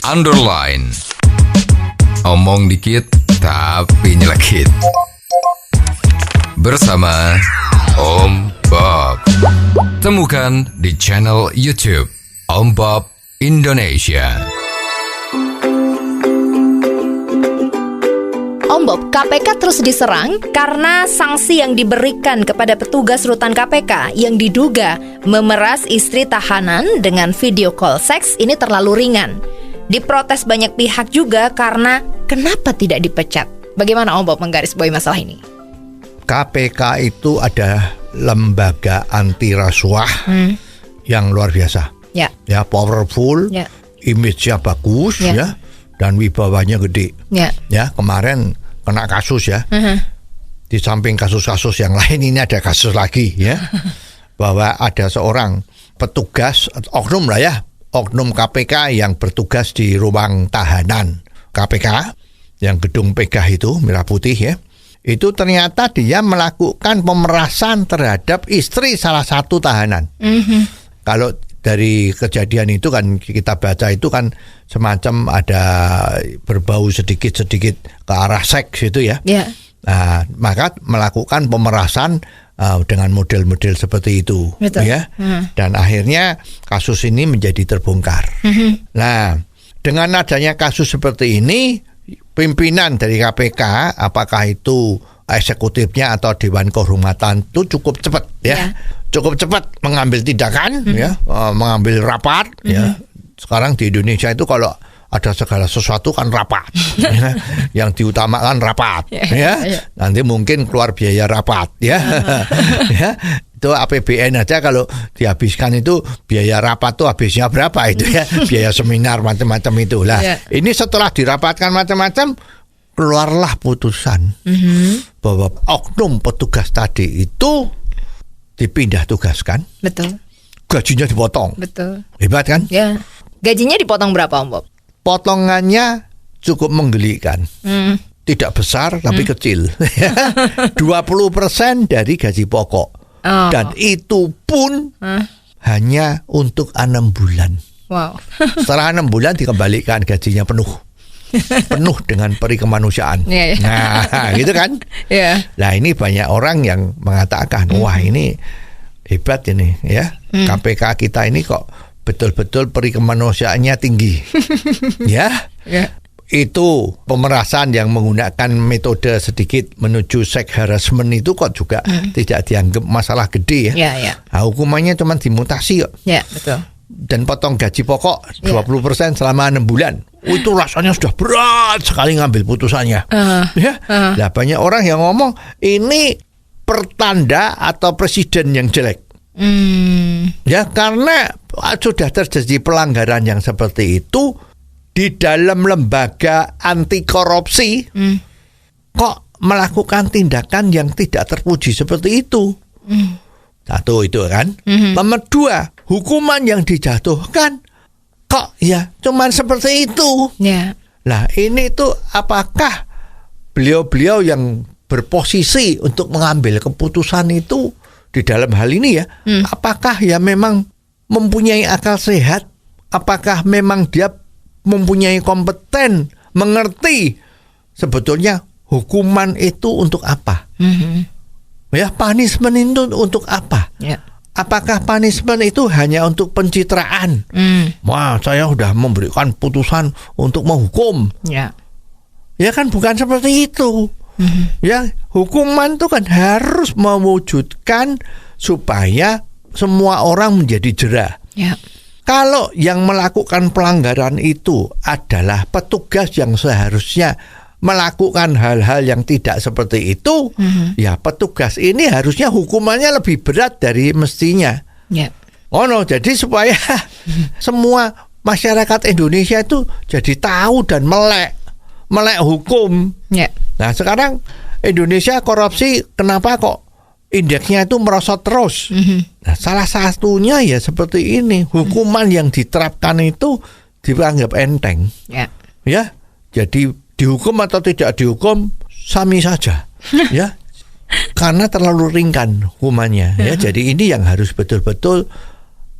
underline. Omong dikit tapi nyelekit. Bersama Om Bob. Temukan di channel YouTube Om Bob Indonesia. Om Bob, KPK terus diserang karena sanksi yang diberikan kepada petugas rutan KPK yang diduga memeras istri tahanan dengan video call seks ini terlalu ringan. Diprotes banyak pihak juga karena kenapa tidak dipecat. Bagaimana Om Bob menggarisbawahi masalah ini? KPK itu ada lembaga anti rasuah yang luar biasa. Ya, powerful, image-nya bagus, ya, dan wibawanya gede. Ya, kemarin kena kasus ya. Di samping kasus-kasus yang lain ini ada kasus lagi ya. Bahwa ada seorang petugas oknum lah ya, oknum KPK yang bertugas di ruang tahanan KPK yang gedung Pegah itu merah putih ya. Itu ternyata dia melakukan pemerasan terhadap istri salah satu tahanan. Kalau dari kejadian itu kan kita baca itu kan semacam ada berbau sedikit-sedikit ke arah seks itu ya. Nah, maka melakukan pemerasan dengan model-model seperti itu. Ya. Dan akhirnya kasus ini menjadi terbongkar. Nah, dengan adanya kasus seperti ini, pimpinan dari KPK, apakah itu eksekutifnya atau Dewan Kehormatan itu cukup cepat ya. Cukup cepat mengambil tindakan ya, mengambil rapat ya. Sekarang di Indonesia itu kalau ada segala sesuatu kan rapat. Ya. Yang diutamakan rapat ya. Nanti mungkin keluar biaya rapat ya. Ya. Itu APBN aja kalau dihabiskan itu biaya rapat tuh habisnya berapa itu ya, biaya seminar macam-macam itu lah. Ini setelah dirapatkan macam-macam keluarlah putusan bahwa oknum petugas tadi itu dipindah tugaskan. Betul. Gajinya dipotong. Betul. Hebat kan? Ya. Gajinya dipotong berapa Om Bob? Potongannya cukup menggelikan. Tidak besar tapi kecil. 20% dari gaji pokok. Dan itu pun hanya untuk 6 bulan. Wow. Setelah 6 bulan dikembalikan gajinya penuh. Penuh dengan peri kemanusiaan. Nah, gitu kan? Nah, ini banyak orang yang mengatakan, wah ini hebat ini ya. KPK kita ini kok betul-betul peri kemanusiaannya tinggi. Ya. Itu pemerasan yang menggunakan metode sedikit menuju sex harassment itu kok juga tidak dianggap masalah gede ya. Nah, hukumannya cuma dimutasi kok. Betul. Dan potong gaji pokok 20% selama 6 bulan. Itu rasanya sudah berat sekali ngambil putusannya. Nah, banyak orang yang ngomong ini pertanda atau presiden yang jelek. Ya, karena sudah terjadi pelanggaran yang seperti itu di dalam lembaga anti korupsi, kok melakukan tindakan yang tidak terpuji seperti itu. Satu itu kan. Nomor 2, hukuman yang dijatuhkan kok ya cuman seperti itu. Nah, ini tuh apakah beliau-beliau yang berposisi untuk mengambil keputusan itu di dalam hal ini ya, apakah ya memang mempunyai akal sehat? Apakah memang dia mempunyai kompeten, mengerti sebetulnya hukuman itu untuk apa? Ya, punishment itu untuk apa? Apakah punishment itu hanya untuk pencitraan? Wah, saya sudah memberikan putusan untuk menghukum. Ya kan bukan seperti itu. Ya, hukuman itu kan harus mewujudkan supaya semua orang menjadi jera. Kalau yang melakukan pelanggaran itu adalah petugas yang seharusnya melakukan hal-hal yang tidak seperti itu, ya petugas ini harusnya hukumannya lebih berat dari mestinya. Jadi supaya semua masyarakat Indonesia itu jadi tahu dan melek hukum. Nah, sekarang Indonesia korupsi kenapa kok indeksnya itu merosot terus? Nah, salah satunya ya seperti ini, hukuman yang diterapkan itu dianggap enteng. Ya, jadi dihukum atau tidak dihukum sami saja. Ya, karena terlalu ringan hukumannya. Ya, jadi ini yang harus betul-betul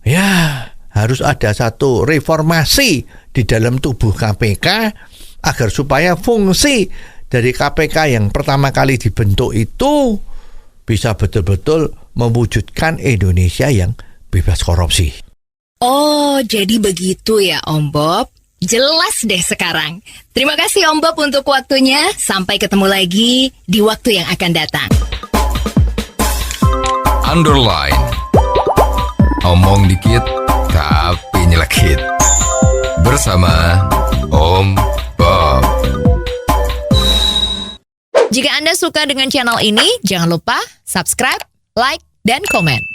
ya harus ada satu reformasi di dalam tubuh KPK agar supaya fungsi dari KPK yang pertama kali dibentuk itu bisa betul-betul mewujudkan Indonesia yang bebas korupsi. Oh, jadi begitu ya Om Bob. Jelas deh sekarang. Terima kasih Om Bob untuk waktunya. Sampai ketemu lagi di waktu yang akan datang. Underline. Omong dikit tapi nyelekit. Bersama Om Bob. Jika Anda suka dengan channel ini, jangan lupa subscribe, like, dan komen.